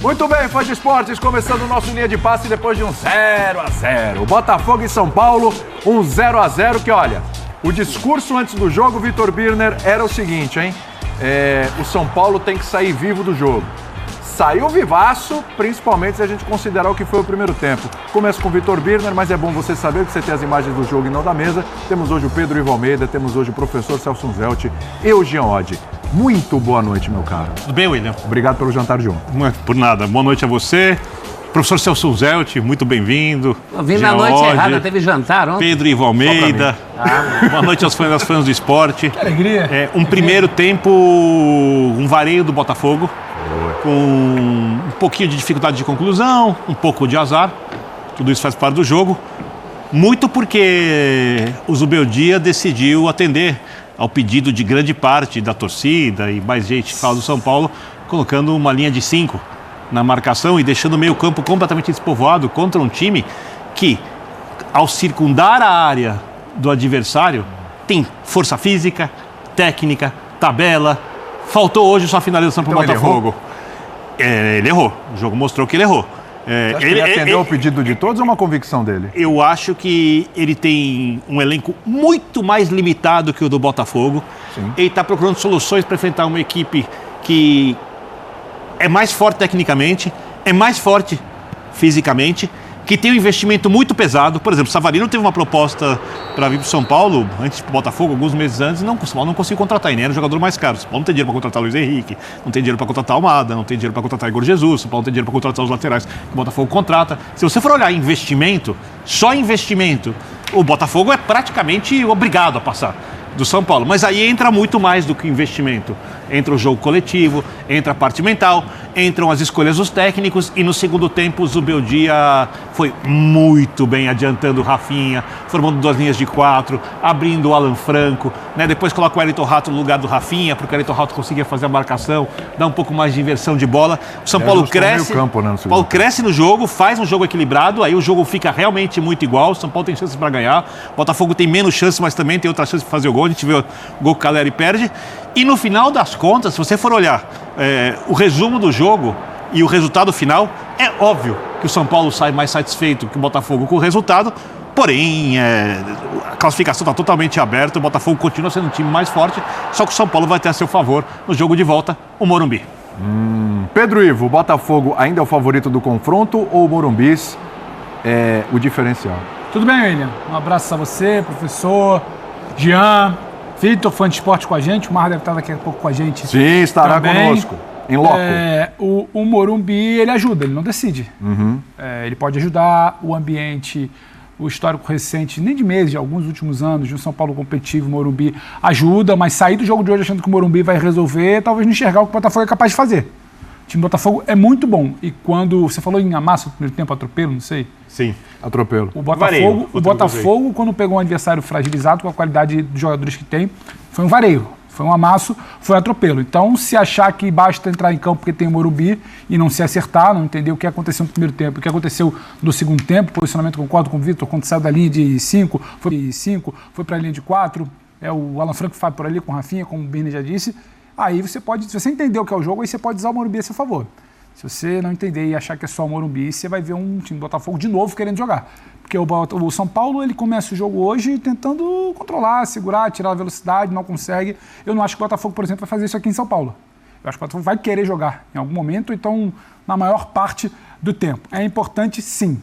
Muito bem, fãs de esportes, começando o nosso linha de passe depois de um 0-0. Botafogo e São Paulo, um 0-0 que, olha, o discurso antes do jogo, Vitor Birner, era o seguinte, hein? O São Paulo tem que sair vivo do jogo. Saiu vivaço, principalmente se a gente considerar o que foi o primeiro tempo. Começo com o Vitor Birner, mas é bom você saber que você tem as imagens do jogo e não da mesa. Temos hoje o Pedro Ivo Almeida, temos hoje o professor Celso Zelt e o Jean Oddi. Muito boa noite, meu caro. Tudo bem, William? Obrigado pelo jantar de ontem. Não é por nada. Boa noite a você. Professor Celso Zelt, muito bem-vindo. Eu vim na noite errada, teve jantar ontem. Pedro Ivo Almeida. Boa noite aos fãs do esporte. Que alegria. Primeiro tempo, um vareio do Botafogo, com um pouquinho de dificuldade de conclusão, um pouco de azar. Tudo isso faz parte do jogo. Muito porque o Zubeldia decidiu atender ao pedido de grande parte da torcida e mais gente que fala do São Paulo, colocando uma linha de 5 na marcação e deixando o meio-campo completamente despovoado contra um time que, ao circundar a área do adversário, tem força física, técnica, tabela. Faltou hoje só a finalização para o Botafogo. Ele errou. O jogo mostrou que ele errou. Você acha que ele atendeu o pedido de todos ou uma convicção dele? Eu acho que ele tem um elenco muito mais limitado que o do Botafogo. Sim. Ele está procurando soluções para enfrentar uma equipe que é mais forte tecnicamente, é mais forte fisicamente, que tem um investimento muito pesado. Por exemplo, o Savarino teve uma proposta para vir para o São Paulo, antes para o Botafogo, alguns meses antes, o São Paulo não conseguiu contratar, e nem era o jogador mais caro. O São Paulo não tem dinheiro para contratar o Luiz Henrique, não tem dinheiro para contratar o Almada, não tem dinheiro para contratar o Igor Jesus, o São Paulo não tem dinheiro para contratar os laterais que o Botafogo contrata. Se você for olhar investimento, só investimento, o Botafogo é praticamente obrigado a passar do São Paulo. Mas aí entra muito mais do que investimento. Entra o jogo coletivo, entra a parte mental, entram as escolhas dos técnicos e no segundo tempo o Zubeldia foi muito bem adiantando o Rafinha, formando 2 linhas de 4, abrindo o Alan Franco, né? Depois coloca o Wellington Rato no lugar do Rafinha, porque o Wellington Rato conseguia fazer a marcação, dá um pouco mais de inversão de bola. O São Paulo cresce, Paulo cresce no jogo, faz um jogo equilibrado, aí o jogo fica realmente muito igual, o São Paulo tem chances para ganhar, o Botafogo tem menos chances, mas também tem outras chances de fazer o gol, a gente vê o gol que o Caleri perde. E no final das contas, se você for olhar o resumo do jogo e o resultado final, é óbvio que o São Paulo sai mais satisfeito que o Botafogo com o resultado, porém a classificação está totalmente aberta, o Botafogo continua sendo um time mais forte, só que o São Paulo vai ter a seu favor no jogo de volta, o Morumbi. Pedro Ivo, o Botafogo ainda é o favorito do confronto ou o Morumbi é o diferencial? Tudo bem, William? Um abraço a você, professor, Jean, Vitor, fã de esporte com a gente. O Mar deve estar daqui a pouco com a gente. Sim, estará também conosco, em loco. O Morumbi, ele ajuda, ele não decide. Ele pode ajudar o ambiente, o histórico recente, nem de meses, de alguns últimos anos, de um São Paulo competitivo, o Morumbi ajuda, mas sair do jogo de hoje achando que o Morumbi vai resolver, talvez não enxergar o que o Botafogo é capaz de fazer. O time do Botafogo é muito bom. E quando você falou em amassa no primeiro tempo, atropelo, não sei. Sim, atropelo. O Botafogo, quando pegou um adversário fragilizado com a qualidade dos jogadores que tem, foi um vareio, foi um amasso, foi um atropelo. Então, se achar que basta entrar em campo porque tem o Morumbi e não se acertar, não entender o que aconteceu no primeiro tempo, o que aconteceu no segundo tempo, posicionamento, concordo com o Vitor, quando saiu da linha de 5, foi para a linha de 4, o Alan Franco foi por ali com o Rafinha, como o Birner já disse. Aí você pode, se você entender o que é o jogo, aí você pode usar o Morumbi a seu favor. Se você não entender e achar que é só o Morumbi, você vai ver um time do Botafogo de novo querendo jogar. Porque o São Paulo, ele começa o jogo hoje tentando controlar, segurar, tirar a velocidade, não consegue. Eu não acho que o Botafogo, por exemplo, vai fazer isso aqui em São Paulo. Eu acho que o Botafogo vai querer jogar em algum momento, então na maior parte do tempo. É importante, sim.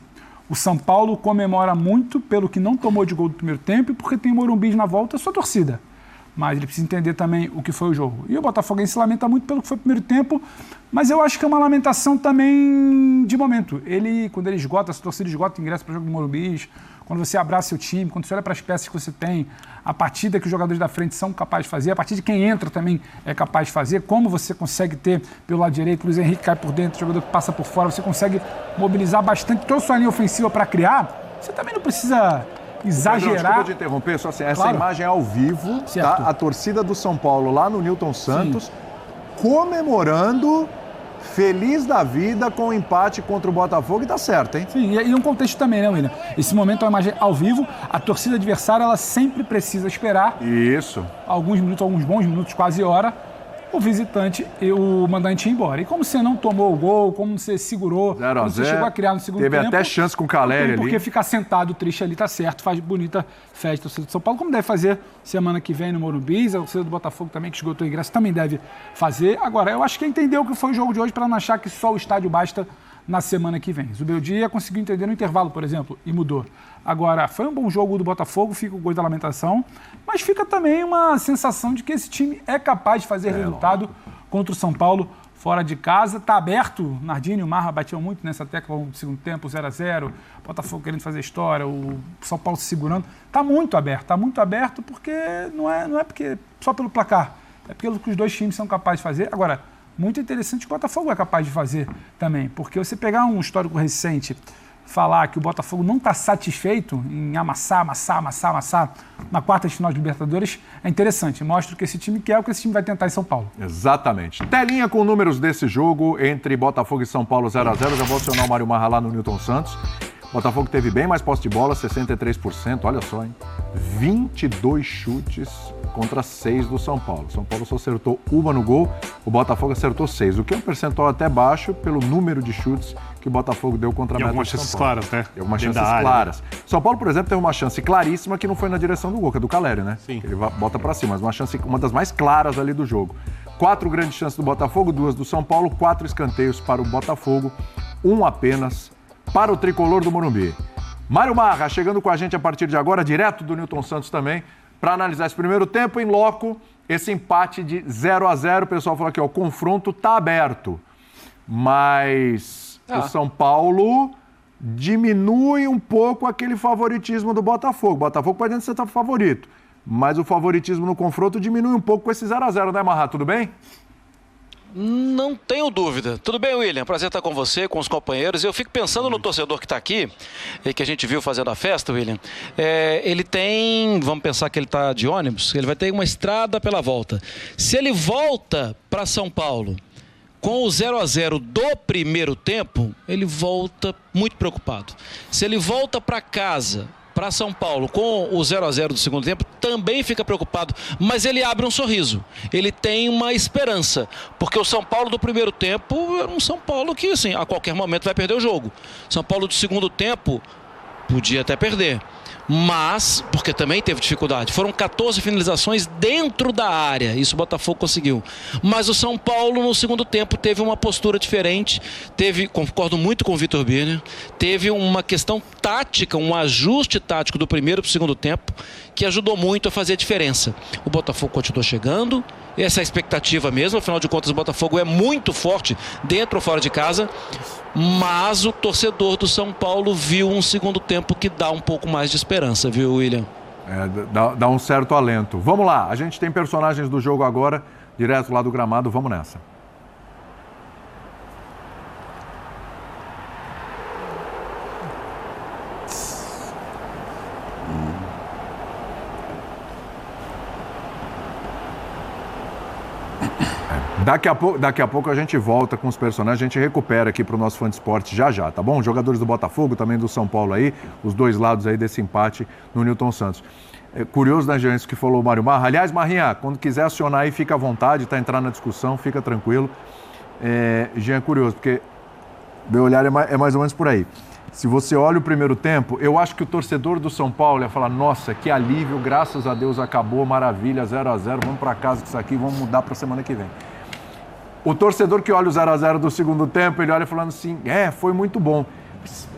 O São Paulo comemora muito pelo que não tomou de gol do primeiro tempo e porque tem o Morumbi na volta, sua torcida. Mas ele precisa entender também o que foi o jogo. E o Botafoguense se lamenta muito pelo que foi o primeiro tempo, mas eu acho que é uma lamentação também de momento. Quando ele esgota, a sua torcida esgota o ingresso para o jogo do Morumbi, quando você abraça seu time, quando você olha para as peças que você tem, a partida que os jogadores da frente são capazes de fazer, a partida de quem entra também é capaz de fazer, como você consegue ter pelo lado direito, o Luiz Henrique cai por dentro, o jogador que passa por fora, você consegue mobilizar bastante toda a sua linha ofensiva para criar, você também não precisa exagerar. Desculpa te interromper, só assim, essa claro. Imagem é ao vivo, tá? A torcida do São Paulo lá no Newton Santos, sim, comemorando, feliz da vida com o empate contra o Botafogo e tá certo, hein? Sim, e um contexto também, né, William? Esse momento é uma imagem ao vivo, a torcida adversária, ela sempre precisa esperar isso, alguns minutos, alguns bons minutos, quase hora, o visitante e o mandante ia embora. E como você não tomou o gol, como você segurou, como você chegou a criar no segundo tempo... Teve até chance com o Caleri ali. Porque ficar sentado triste ali tá certo, faz bonita festa do torcedor de São Paulo, como deve fazer semana que vem no Morumbi, a torcida do Botafogo também, que esgotou o ingresso, também deve fazer. Agora, eu acho que entendeu o que foi o jogo de hoje para não achar que só o estádio basta na semana que vem. Zubeldia conseguiu entender no intervalo, por exemplo, e mudou. Agora, foi um bom jogo do Botafogo, fica o gol da lamentação, mas fica também uma sensação de que esse time é capaz de fazer resultado contra o São Paulo fora de casa. Está aberto, Nardini e o Marra batiam muito nessa tecla no segundo tempo, 0-0, Botafogo querendo fazer história, o São Paulo se segurando. Está muito aberto porque não é porque só pelo placar, é pelo que os dois times são capazes de fazer. Agora, muito interessante que o Botafogo é capaz de fazer também, porque você pegar um histórico recente, falar que o Botafogo não está satisfeito em amassar na quarta de final de Libertadores, é interessante. Mostra o que esse time quer, o que esse time vai tentar em São Paulo. Exatamente. Telinha com números desse jogo entre Botafogo e São Paulo 0-0. Já vou acionar o Mário Marra lá no Newton Santos. Botafogo teve bem mais posse de bola, 63%, olha só, hein? 22 chutes contra 6 do São Paulo. São Paulo só acertou uma no gol, o Botafogo acertou 6, o que é um percentual até baixo pelo número de chutes que o Botafogo deu contra a meta algumas chances claras, né? E algumas chances claras. São Paulo, por exemplo, teve uma chance claríssima que não foi na direção do gol, que é do Caleri, né? Sim. Ele bota pra cima, mas uma das mais claras ali do jogo. 4 grandes chances do Botafogo, 2 do São Paulo, 4 escanteios para o Botafogo, 1 apenas para o tricolor do Morumbi. Mário Marra chegando com a gente a partir de agora, direto do Newton Santos também, para analisar esse primeiro tempo em loco, esse empate de 0-0. O pessoal falou aqui, ó, o confronto tá aberto, mas o São Paulo diminui um pouco aquele favoritismo do Botafogo. O Botafogo pode ser favorito, mas o favoritismo no confronto diminui um pouco com esse 0-0, né, Marra? Tudo bem? Não tenho dúvida. Tudo bem, William? Prazer estar com você, com os companheiros. Eu fico pensando no torcedor que está aqui, e que a gente viu fazendo a festa, William. Ele tem, vamos pensar que ele está de ônibus, ele vai ter uma estrada pela volta. Se ele volta para São Paulo com o 0-0 do primeiro tempo, ele volta muito preocupado. Se ele volta para casa, para São Paulo, com o 0-0 do segundo tempo, também fica preocupado, mas ele abre um sorriso, ele tem uma esperança, porque o São Paulo do primeiro tempo era um São Paulo que, assim, a qualquer momento vai perder o jogo. São Paulo do segundo tempo podia até perder, mas, porque também teve dificuldade, foram 14 finalizações dentro da área, isso o Botafogo conseguiu, mas o São Paulo no segundo tempo teve uma postura diferente, concordo muito com o Vitor Birner, teve uma questão tática, um ajuste tático do primeiro para o segundo tempo, que ajudou muito a fazer a diferença. O Botafogo continuou chegando, essa é a expectativa mesmo, afinal de contas o Botafogo é muito forte dentro ou fora de casa, mas o torcedor do São Paulo viu um segundo tempo que dá um pouco mais de esperança, viu, William? Dá um certo alento. Vamos lá, a gente tem personagens do jogo agora, direto lá do gramado, vamos nessa. Daqui a pouco a gente volta com os personagens, a gente recupera aqui para o nosso fã de esporte já, tá bom? Jogadores do Botafogo, também do São Paulo aí, os dois lados aí desse empate no Newton Santos. Curioso, né, Jean, isso que falou o Mário Marra. Aliás, Marrinha, quando quiser acionar aí, fica à vontade, tá entrando na discussão, fica tranquilo. Jean, é curioso, porque meu olhar é mais ou menos por aí. Se você olha o primeiro tempo, eu acho que o torcedor do São Paulo ia falar, nossa, que alívio, graças a Deus acabou, maravilha, 0-0, vamos para casa com isso aqui, vamos mudar para a semana que vem. O torcedor que olha o 0-0 do segundo tempo, ele olha falando assim, foi muito bom. Mas,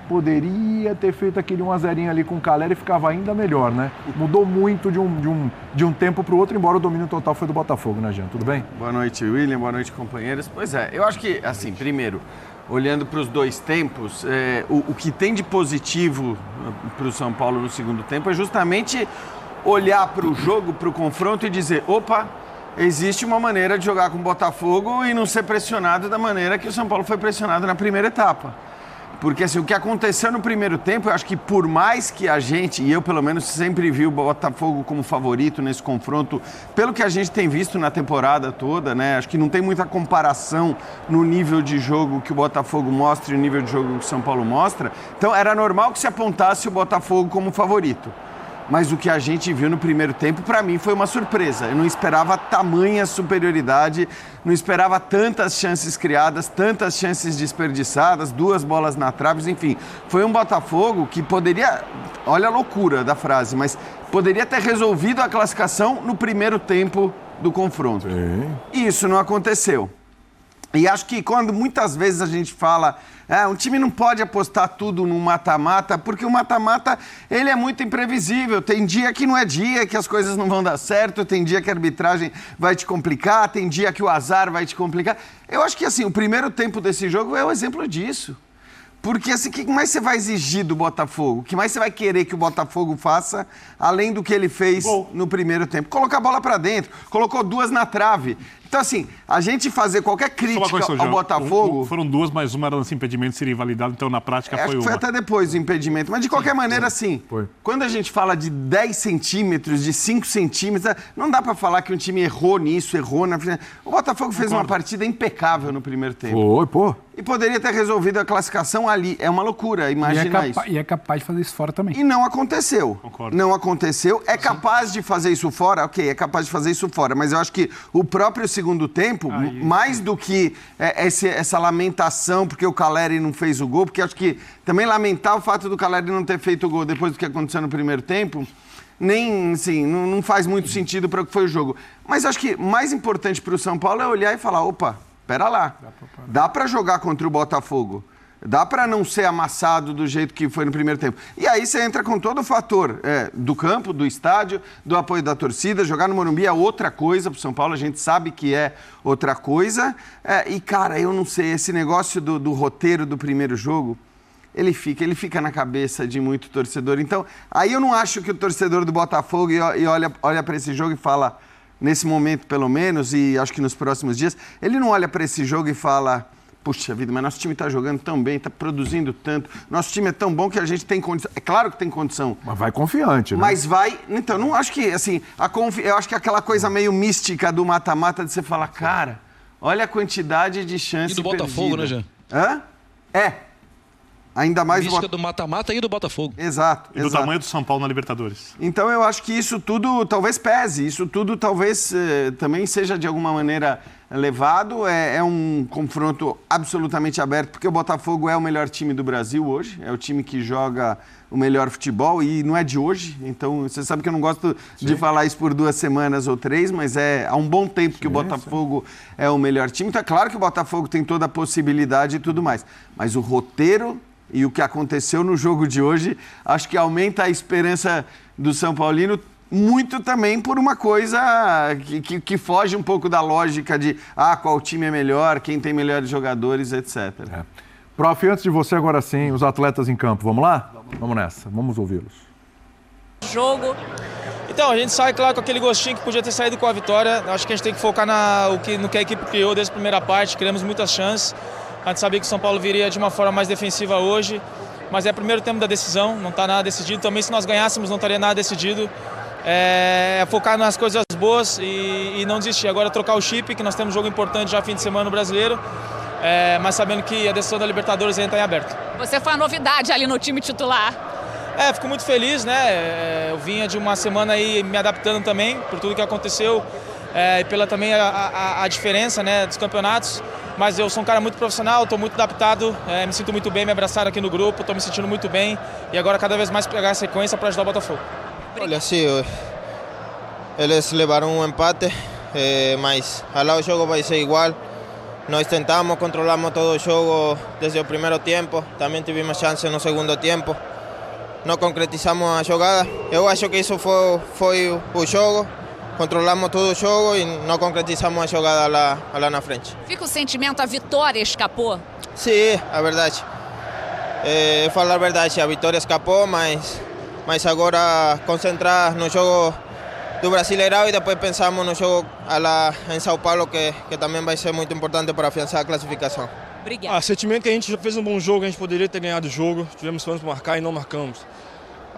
poderia ter feito aquele 1-0 ali com o Caleri e ficava ainda melhor, né? Mudou muito de um tempo para o outro, embora o domínio total foi do Botafogo, né, Jean? Tudo bem? Boa noite, William. Boa noite, companheiros. Pois é, eu acho que, assim, primeiro, olhando para os dois tempos, o que tem de positivo para o São Paulo no segundo tempo é justamente olhar para o jogo, para o confronto e dizer, opa, existe uma maneira de jogar com o Botafogo e não ser pressionado da maneira que o São Paulo foi pressionado na primeira etapa. Porque assim, o que aconteceu no primeiro tempo, eu acho que por mais que a gente, e eu pelo menos sempre vi o Botafogo como favorito nesse confronto, pelo que a gente tem visto na temporada toda, né? Acho que não tem muita comparação no nível de jogo que o Botafogo mostra e o nível de jogo que o São Paulo mostra. Então era normal que se apontasse o Botafogo como favorito. mas o que a gente viu no primeiro tempo, para mim, foi uma surpresa. Eu não esperava tamanha superioridade, não esperava tantas chances criadas, tantas chances desperdiçadas, 2 bolas na trave, enfim. Foi um Botafogo que poderia, olha a loucura da frase, mas poderia ter resolvido a classificação no primeiro tempo do confronto. E isso não aconteceu. E acho que quando muitas vezes a gente fala, um time não pode apostar tudo no mata-mata, porque o mata-mata, ele é muito imprevisível. Tem dia que não é dia, que as coisas não vão dar certo, tem dia que a arbitragem vai te complicar, tem dia que o azar vai te complicar. Eu acho que, assim, o primeiro tempo desse jogo é o exemplo disso. Porque, assim, o que mais você vai exigir do Botafogo? O que mais você vai querer que o Botafogo faça, além do que ele fez no primeiro tempo? Colocar a bola para dentro, colocou 2 na trave. Então, assim, a gente fazer qualquer crítica ao Botafogo... Foram 2, mas uma era lance impedimento, seria invalidado, então na prática foi uma. Foi até depois do impedimento, mas de qualquer maneira, assim, quando a gente fala de 10 centímetros, de 5 centímetros, não dá pra falar que um time errou nisso, errou na... O Botafogo fez uma partida impecável no primeiro tempo. E poderia ter resolvido a classificação ali. É uma loucura imaginar isso. E é capaz de fazer isso fora também. E não aconteceu. Concordo. Não aconteceu. É capaz de fazer isso fora? Ok, é capaz de fazer isso fora. Mas eu acho que o próprio segundo tempo, mais do que essa lamentação porque o Calleri não fez o gol, porque acho que também lamentar o fato do Calleri não ter feito o gol depois do que aconteceu no primeiro tempo, nem, assim, não faz muito sentido para o que foi o jogo. Mas acho que mais importante para o São Paulo é olhar e falar, opa, pera lá, dá para jogar contra o Botafogo. Dá para não ser amassado do jeito que foi no primeiro tempo. E aí você entra com todo o fator do campo, do estádio, do apoio da torcida. Jogar no Morumbi é outra coisa para o São Paulo, a gente sabe que é outra coisa. E, cara, eu não sei, esse negócio do roteiro do primeiro jogo, ele fica na cabeça de muito torcedor. Então, aí eu não acho que o torcedor do Botafogo olha para esse jogo e fala, nesse momento pelo menos, e acho que nos próximos dias, ele não olha para esse jogo e fala... Puxa vida, mas nosso time está jogando tão bem, está produzindo tanto. Nosso time é tão bom que a gente tem condição. É claro que tem condição. Mas vai confiante, né? Mas vai... Então, não acho que, assim... Eu acho que aquela coisa meio mística do mata-mata de você falar, cara, olha a quantidade de chances E do Botafogo, perdida. né, Jean? Ainda mais mística do mata-mata e do Botafogo. Exato. E do tamanho do São Paulo na Libertadores. Então, eu acho que isso tudo talvez pese. Isso tudo talvez também seja, de alguma maneira... levado, é um confronto absolutamente aberto, porque o Botafogo é o melhor time do Brasil hoje, é o time que joga o melhor futebol e não é de hoje, então você sabe que eu não gosto de falar isso por 2 semanas ou 3, mas há um bom tempo que o Botafogo é o melhor time, então é claro que o Botafogo tem toda a possibilidade e tudo mais, mas o roteiro e o que aconteceu no jogo de hoje, acho que aumenta a esperança do São Paulino, muito também por uma coisa que foge um pouco da lógica de qual time é melhor, quem tem melhores jogadores, etc. Prof, antes de você, agora sim, os atletas em campo. Vamos lá? Vamos nessa, vamos ouvi-los. Jogo. Então, a gente sai, claro, com aquele gostinho que podia ter saído com a vitória. Acho que a gente tem que focar no que a equipe criou desde a primeira parte, criamos muitas chances. A gente sabia que o São Paulo viria de uma forma mais defensiva hoje, mas é o primeiro tempo da decisão, não está nada decidido. Também, se nós ganhássemos, não estaria nada decidido. Focar nas coisas boas e não desistir. Agora trocar o chip, que nós temos um jogo importante já fim de semana no Brasileiro, mas sabendo que a decisão da Libertadores ainda está em aberto. Você foi a novidade ali no time titular. Fico muito feliz, né? Eu vinha de uma semana aí me adaptando também por tudo que aconteceu e pela também a diferença, né, dos campeonatos. Mas eu sou um cara muito profissional, estou muito adaptado, me sinto muito bem, me abraçaram aqui no grupo, estou me sentindo muito bem e agora cada vez mais pegar a sequência para ajudar o Botafogo. Olha, sim, eles levaram um empate, mas lá o jogo vai ser igual. Nós tentamos, controlamos todo o jogo desde o primeiro tempo, também tivemos chance no segundo tempo. Não concretizamos a jogada. Eu acho que isso foi o jogo. Controlamos todo o jogo e não concretizamos a jogada lá na frente. Fica o sentimento, a vitória escapou? Sim, a verdade. Eu falo a verdade, a vitória escapou, mas agora concentrar no jogo do Brasileirão e depois pensamos no jogo lá em São Paulo, que também vai ser muito importante para afiançar a classificação. Obrigada. Sentimento que a gente já fez um bom jogo, a gente poderia ter ganhado o jogo, tivemos planos para marcar e não marcamos.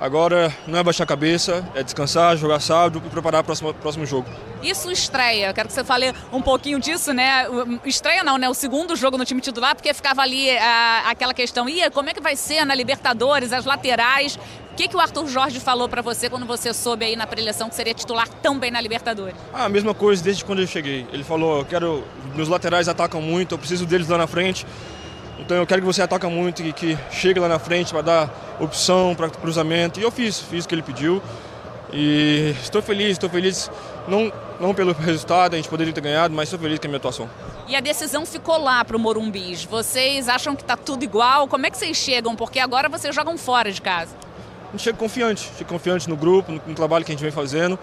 Agora não é baixar a cabeça, é descansar, jogar sábado e preparar para o próximo jogo. E sua estreia? Quero que você fale um pouquinho disso, né? Estreia não, né? O segundo jogo no time titular, porque ficava ali aquela questão, como é que vai ser na Libertadores, as laterais? O que o Arthur Jorge falou para você quando você soube aí na preleção que seria titular também na Libertadores? A mesma coisa desde quando eu cheguei. Ele falou, meus laterais atacam muito, eu preciso deles lá na frente. Então eu quero que você ataque muito e que chegue lá na frente para dar opção para cruzamento. E eu fiz o que ele pediu. E estou feliz, não pelo resultado, a gente poderia ter ganhado, mas estou feliz com a minha atuação. E a decisão ficou lá para o Morumbi. Vocês acham que está tudo igual? Como é que vocês chegam? Porque agora vocês jogam fora de casa. A gente chega confiante no grupo, no trabalho que a gente vem fazendo.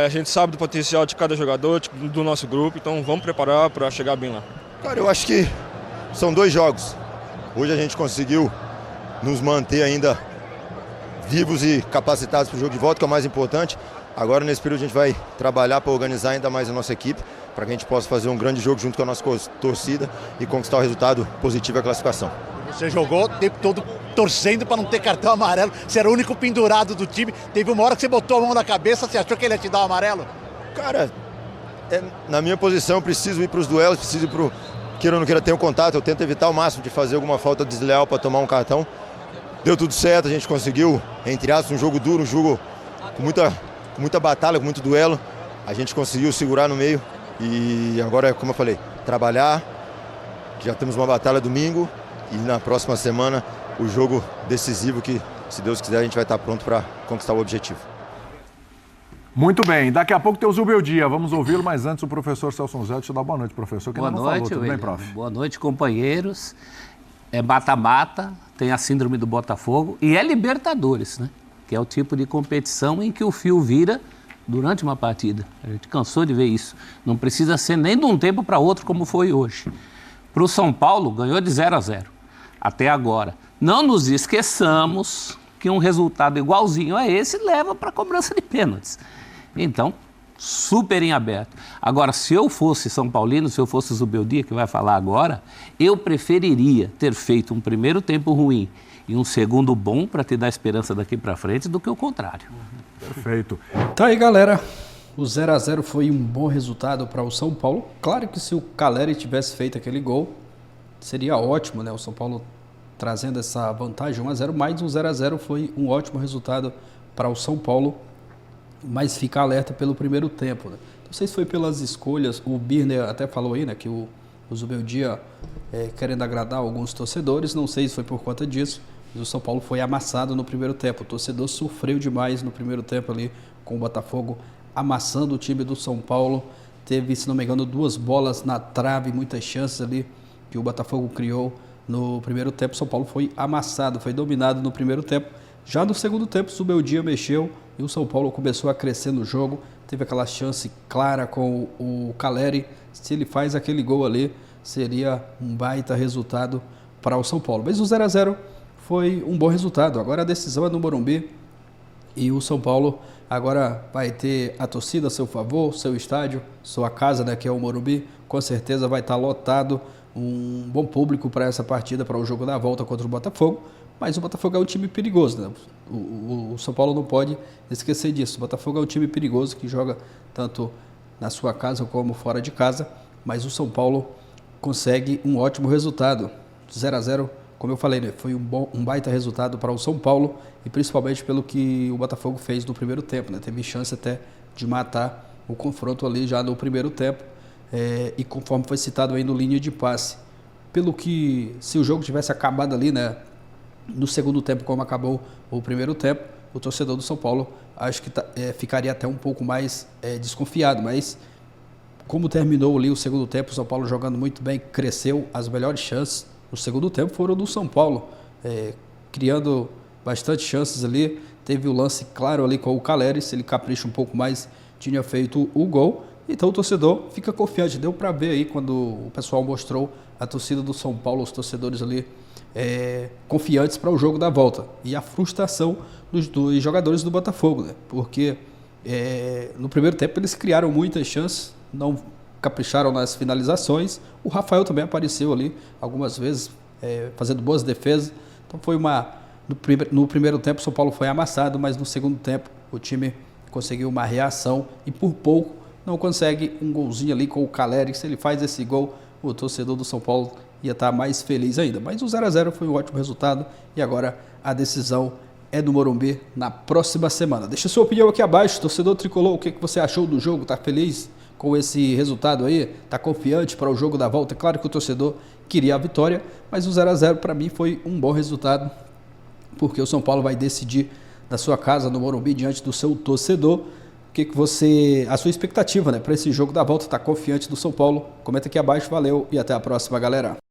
A gente sabe do potencial de cada jogador, do nosso grupo, então vamos preparar para chegar bem lá. Cara, eu acho que são 2 jogos. Hoje a gente conseguiu nos manter ainda vivos e capacitados para o jogo de volta, que é o mais importante. Agora, nesse período, a gente vai trabalhar para organizar ainda mais a nossa equipe, para que a gente possa fazer um grande jogo junto com a nossa torcida e conquistar o resultado positivo e a classificação. Você jogou o tempo todo torcendo para não ter cartão amarelo. Você era o único pendurado do time. Teve uma hora que você botou a mão na cabeça, você achou que ele ia te dar o amarelo? Cara, na minha posição, eu preciso ir para os duelos, preciso ir para o... Queira ou não queira ter um contato, eu tento evitar o máximo de fazer alguma falta desleal para tomar um cartão. Deu tudo certo, a gente conseguiu, entre aspas, um jogo duro, um jogo com muita batalha, com muito duelo. A gente conseguiu segurar no meio e agora, como eu falei, trabalhar. Já temos uma batalha domingo e na próxima semana o jogo decisivo que, se Deus quiser, a gente vai estar pronto para conquistar o objetivo. Muito bem, daqui a pouco tem o Zubeldia, vamos ouvi-lo, mas antes o professor Celso Zé te dá boa noite, professor, que boa ainda não noite, falou, tudo bem, prof? Boa noite, companheiros. É mata-mata, tem a síndrome do Botafogo e é Libertadores, né? Que é o tipo de competição em que o fio vira durante uma partida. A gente cansou de ver isso. Não precisa ser nem de um tempo para outro como foi hoje. Para o São Paulo, ganhou de 0-0 até agora. Não nos esqueçamos que um resultado igualzinho a esse leva para a cobrança de pênaltis. Então, super em aberto. Agora, se eu fosse São Paulino, se eu fosse o Zubeldia, que vai falar agora, eu preferiria ter feito um primeiro tempo ruim e um segundo bom para te dar esperança daqui para frente do que o contrário. Perfeito. Tá aí, galera. O 0-0 foi um bom resultado para o São Paulo. Claro que se o Caleri tivesse feito aquele gol, seria ótimo, né? O São Paulo trazendo essa vantagem 1-0, mas o 0-0 foi um ótimo resultado para o São Paulo. Mas fica alerta pelo primeiro tempo, né? Não sei se foi pelas escolhas, o Birner até falou aí, né, que o Zubeldia querendo agradar alguns torcedores, não sei se foi por conta disso, mas o São Paulo foi amassado no primeiro tempo. O torcedor sofreu demais no primeiro tempo ali com o Botafogo amassando o time do São Paulo. Teve, se não me engano, 2 bolas na trave, muitas chances ali que o Botafogo criou no primeiro tempo. O São Paulo foi amassado, foi dominado no primeiro tempo. Já no segundo tempo, o Zubeldia mexeu e o São Paulo começou a crescer no jogo. Teve aquela chance clara com o Caleri. Se ele faz aquele gol ali, seria um baita resultado para o São Paulo. Mas o 0-0 foi um bom resultado. Agora a decisão é no Morumbi e o São Paulo agora vai ter a torcida a seu favor, seu estádio, sua casa, né, que é o Morumbi. Com certeza vai estar lotado, um bom público para essa partida, para o jogo da volta contra o Botafogo. Mas o Botafogo é um time perigoso, né? O São Paulo não pode esquecer disso. O Botafogo é um time perigoso que joga tanto na sua casa como fora de casa, mas o São Paulo consegue um ótimo resultado. 0-0, como eu falei, né? Foi um baita resultado para o São Paulo e principalmente pelo que o Botafogo fez no primeiro tempo, né? Teve chance até de matar o confronto ali já no primeiro tempo e conforme foi citado aí no linha de passe. Pelo que, se o jogo tivesse acabado ali, né? No segundo tempo, como acabou o primeiro tempo, o torcedor do São Paulo acho que ficaria até um pouco mais desconfiado, mas como terminou ali o segundo tempo, o São Paulo jogando muito bem, cresceu, as melhores chances no segundo tempo foram do São Paulo, criando bastante chances ali. Teve o lance claro ali com o Caleri, se ele capricha um pouco mais, tinha feito o gol. Então o torcedor fica confiante, deu para ver aí quando o pessoal mostrou a torcida do São Paulo, os torcedores ali confiantes para o jogo da volta. E a frustração dos dois jogadores do Botafogo, né? Porque no primeiro tempo eles criaram muitas chances, não capricharam nas finalizações. O Rafael também apareceu ali algumas vezes, fazendo boas defesas. Então foi uma No primeiro tempo, o São Paulo foi amassado, mas no segundo tempo o time conseguiu uma reação e por pouco não consegue um golzinho ali com o Caleri. Se ele faz esse gol, o torcedor do São Paulo ia estar mais feliz ainda. Mas o 0-0 foi um ótimo resultado e agora a decisão é do Morumbi na próxima semana. Deixa sua opinião aqui abaixo, torcedor tricolor, o que você achou do jogo? Tá feliz com esse resultado aí? Tá confiante para o jogo da volta? É claro que o torcedor queria a vitória, mas o 0-0 para mim foi um bom resultado, porque o São Paulo vai decidir na sua casa, no Morumbi, diante do seu torcedor. A sua expectativa, né, para esse jogo da volta? Tá confiante do São Paulo? Comenta aqui abaixo, valeu e até a próxima, galera.